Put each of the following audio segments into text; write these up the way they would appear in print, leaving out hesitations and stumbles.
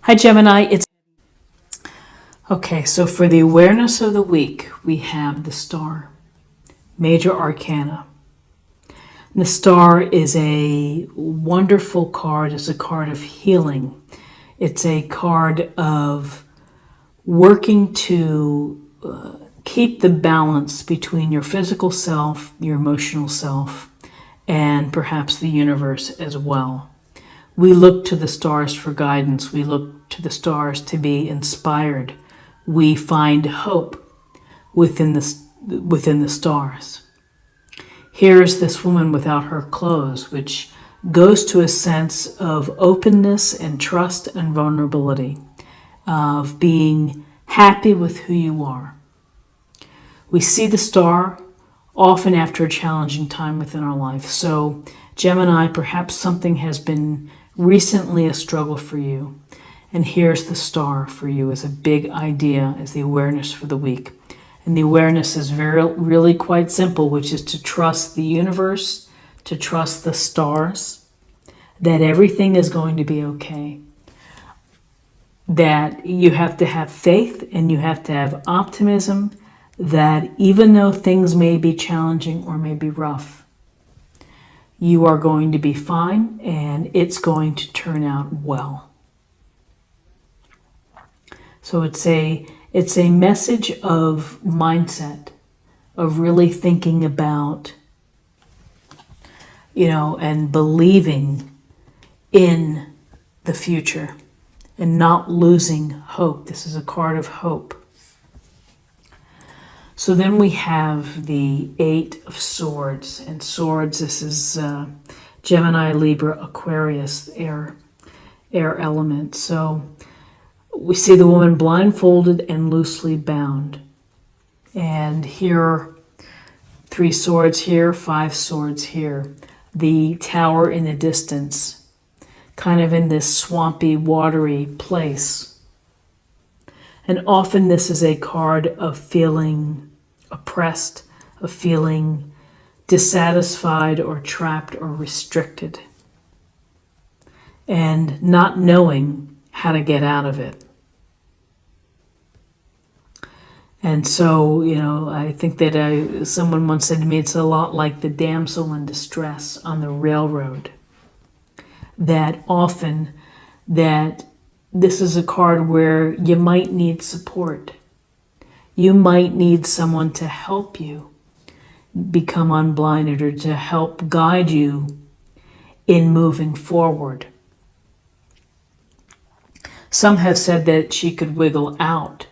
Hi, Gemini. It's okay. So for the awareness of the week, we have the star, major arcana. And the star is a wonderful card. It's a card of healing. It's a card of working to keep the balance between your physical self, your emotional self, and perhaps the universe as well. We look to the stars for guidance. We look to the stars to be inspired. We find hope within the stars. Here's this woman without her clothes, which goes to a sense of openness and trust and vulnerability, of being happy with who you are. We see the star often after a challenging time within our life. So, Gemini, perhaps something has been recently a struggle for you. And here's the star for you as a big idea, as the awareness for the week. And the awareness is really quite simple, which is to trust the universe, to trust the stars, that everything is going to be okay. That you have to have faith and you have to have optimism, that even though things may be challenging or may be rough, you are going to be fine and it's going to turn out well. So it's a message of mindset, of really thinking about, and believing in the future and not losing hope. This is a card of hope. So then we have the Eight of Swords. And swords, this is Gemini, Libra, Aquarius, air element. So we see the woman blindfolded and loosely bound. And here, 3 swords here, 5 swords here. The tower in the distance, kind of in this swampy, watery place. And often this is a card of feeling oppressed, of feeling dissatisfied or trapped or restricted, and not knowing how to get out of it. And so, I think that someone once said to me, it's a lot like the damsel in distress on the railroad. That often that this is a card where you might need support. You might need someone to help you become unblinded or to help guide you in moving forward. Some have said that she could wiggle out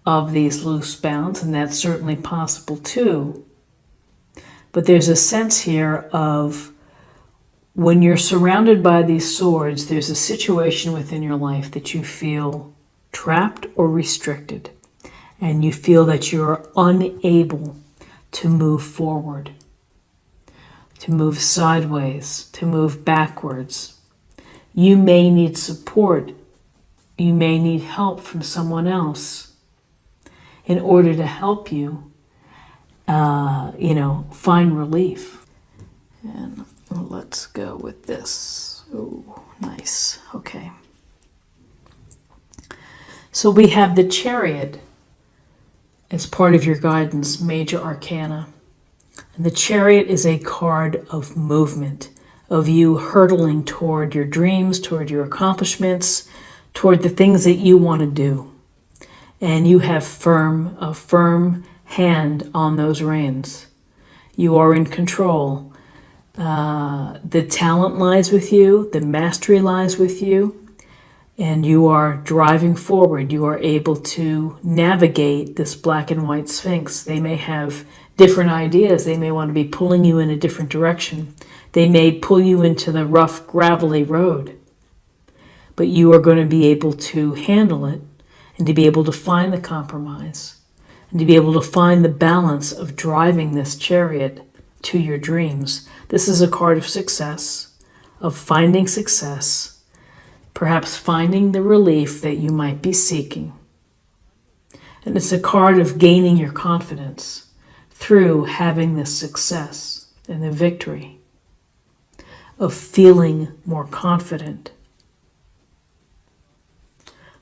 of these loose bounds, and that's certainly possible too. But there's a sense here of when you're surrounded by these swords, there's a situation within your life that you feel trapped or restricted, and you feel that you're unable to move forward, to move sideways, to move backwards. You may need support. You may need help from someone else in order to help you, find relief. And let's go with this. Oh, nice. Okay. So we have the Chariot as part of your guidance, major arcana. And the Chariot is a card of movement, of you hurtling toward your dreams, toward your accomplishments, toward the things that you want to do. And you have a firm hand on those reins. You are in control. The talent lies with you, the mastery lies with you, and you are driving forward. You are able to navigate this black and white sphinx. They may have different ideas. They may want to be pulling you in a different direction. They may pull you into the rough, gravelly road. But you are going to be able to handle it and to be able to find the compromise and to be able to find the balance of driving this chariot to your dreams. This is a card of success, of finding success, perhaps finding the relief that you might be seeking. And it's a card of gaining your confidence through having this success and the victory, of feeling more confident.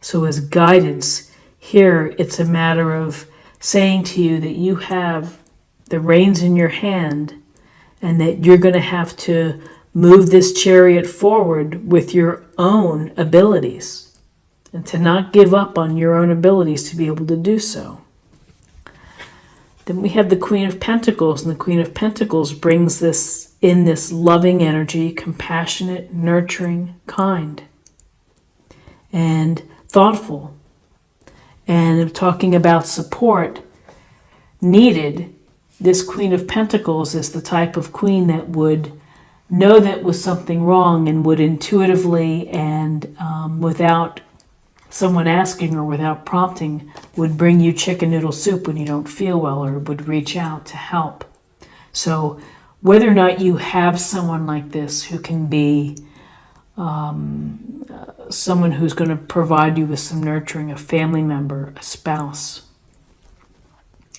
So as guidance, here it's a matter of saying to you that you have the reins in your hand and that you're going to have to move this chariot forward with your own abilities and to not give up on your own abilities to be able to do so. Then we have the Queen of Pentacles, and the Queen of Pentacles brings this in this loving energy, compassionate, nurturing, kind, and thoughtful. And talking about support needed, this Queen of Pentacles is the type of queen that would know that was something wrong and would intuitively and without someone asking or without prompting would bring you chicken noodle soup when you don't feel well or would reach out to help. So whether or not you have someone like this who can be someone who's going to provide you with some nurturing, a family member, a spouse,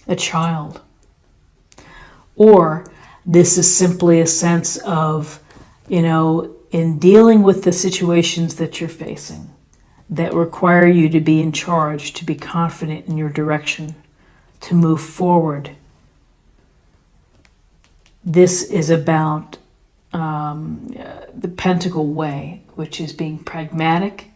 a child, or this is simply a sense of, in dealing with the situations that you're facing that require you to be in charge, to be confident in your direction, to move forward. This is about the Pentacle way, which is being pragmatic,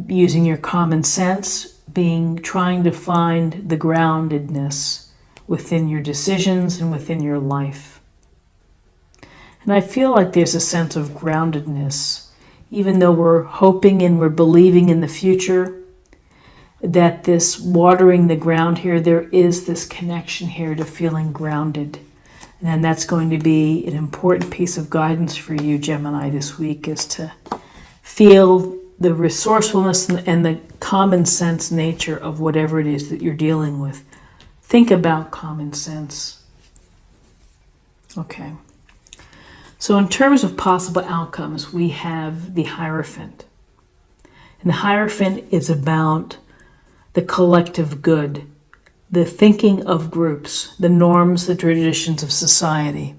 using your common sense, trying to find the groundedness within your decisions and within your life. And I feel like there's a sense of groundedness, even though we're hoping and we're believing in the future, that this watering the ground here, there is this connection here to feeling grounded. And that's going to be an important piece of guidance for you, Gemini, this week, is to feel the resourcefulness and the common sense nature of whatever it is that you're dealing with. Think about common sense. Okay. So in terms of possible outcomes, we have the Hierophant. And the Hierophant is about the collective good, the thinking of groups, the norms, the traditions of society.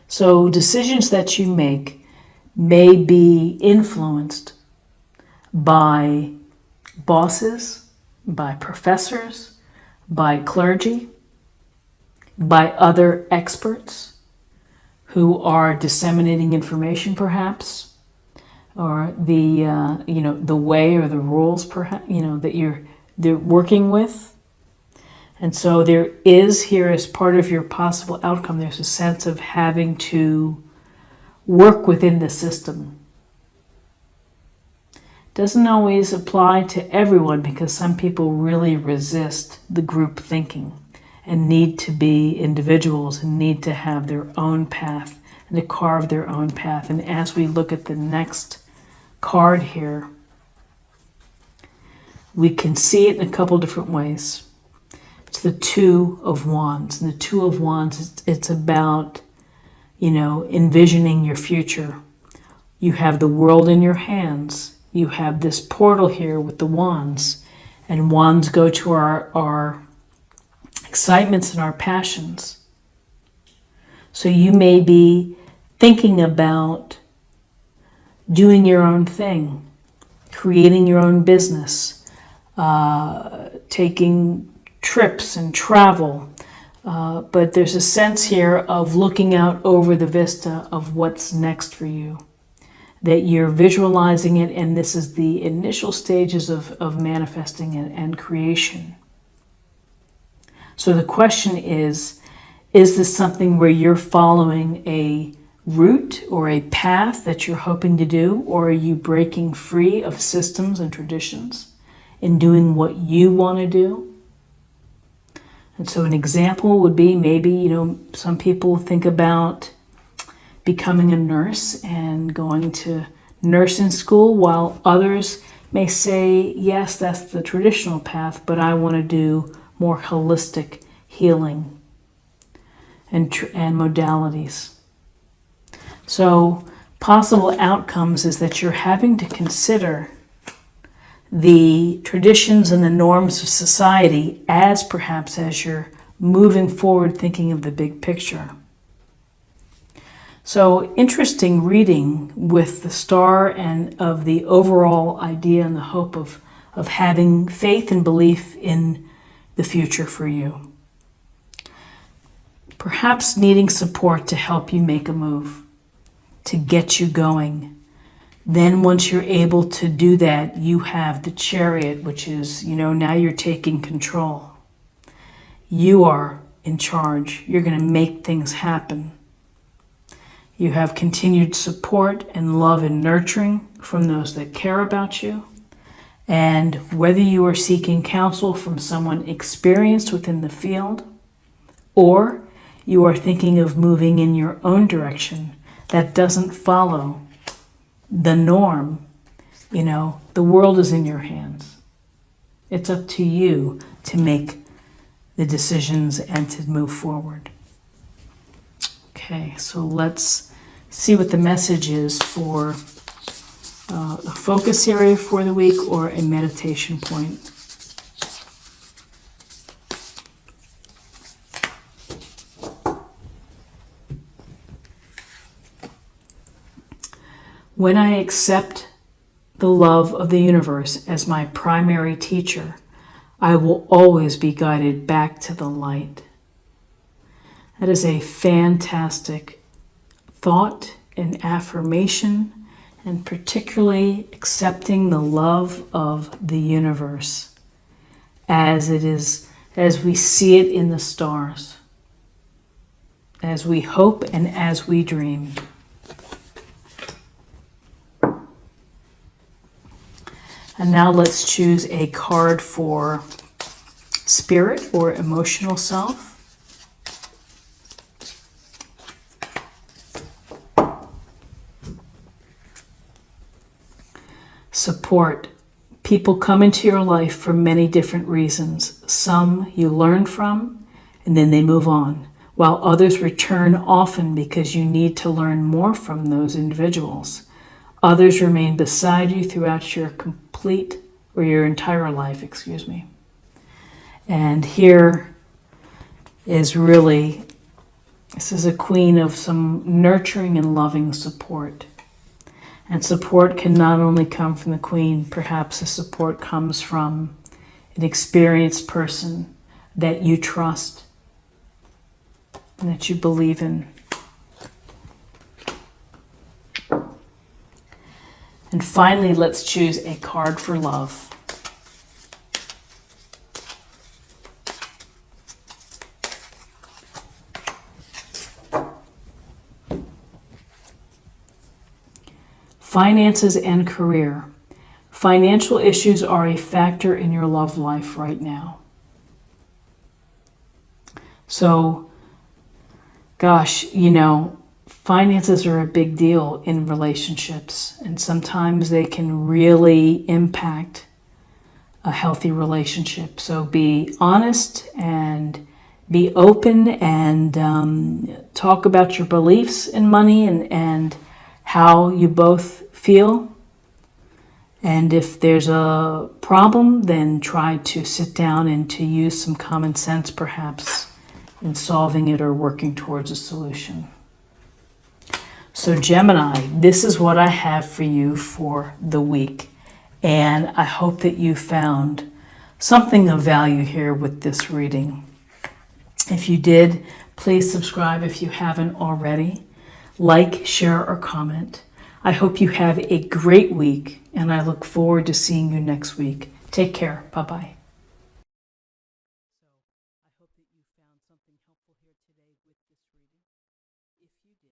So decisions that you make may be influenced by bosses, by professors, by clergy, by other experts who are disseminating information, perhaps, or the way or the rules, perhaps, that they're working with. And so there is here, as part of your possible outcome, there's a sense of having to work within the system. Doesn't always apply to everyone because some people really resist the group thinking and need to be individuals and need to have their own path and to carve their own path. And as we look at the next card here, we can see it in a couple different ways. It's the Two of Wands. And the Two of Wands, it's about, envisioning your future. You have the world in your hands. You have this portal here with the wands. And wands go to our excitements and our passions. So you may be thinking about doing your own thing, creating your own business, taking trips and travel. But there's a sense here of looking out over the vista of what's next for you, that you're visualizing it, and this is the initial stages of manifesting it and creation. So the question is this something where you're following a route or a path that you're hoping to do, or are you breaking free of systems and traditions and doing what you want to do? And so an example would be maybe, some people think about becoming a nurse and going to nursing school, while others may say, yes, that's the traditional path, but I want to do more holistic healing and modalities. So possible outcomes is that you're having to consider the traditions and the norms of society as you're moving forward thinking of the big picture. So interesting reading with the star and of the overall idea and the hope of having faith and belief in the future for you. Perhaps needing support to help you make a move, to get you going. Then once you're able to do that, you have the Chariot, which is, now you're taking control. You are in charge. You're going to make things happen. You have continued support and love and nurturing from those that care about you. And whether you are seeking counsel from someone experienced within the field, or you are thinking of moving in your own direction that doesn't follow the norm, the world is in your hands. It's up to you to make the decisions and to move forward. Okay, so let's see what the message is for a focus area for the week or a meditation point. When I accept the love of the universe as my primary teacher, I will always be guided back to the light. That is a fantastic thought and affirmation, and particularly accepting the love of the universe as it is, as we see it in the stars, as we hope and as we dream. And now let's choose a card for spirit or emotional self. Support. People come into your life for many different reasons. Some you learn from and then they move on, while others return often because you need to learn more from those individuals. Others remain beside you throughout your your entire life, And here is really, this is a queen of some nurturing and loving support. And support can not only come from the queen, perhaps the support comes from an experienced person that you trust and that you believe in. And finally, let's choose a card for love. Finances and career. Financial issues are a factor in your love life right now. So, gosh, finances are a big deal in relationships, and sometimes they can really impact a healthy relationship. So be honest and be open and talk about your beliefs in money and how you both feel. And if there's a problem, then try to sit down and to use some common sense perhaps in solving it or working towards a solution. So Gemini, this is what I have for you for the week. And I hope that you found something of value here with this reading. If you did, please subscribe if you haven't already. Like, share, or comment. I hope you have a great week, and I look forward to seeing you next week. Take care. Bye-bye.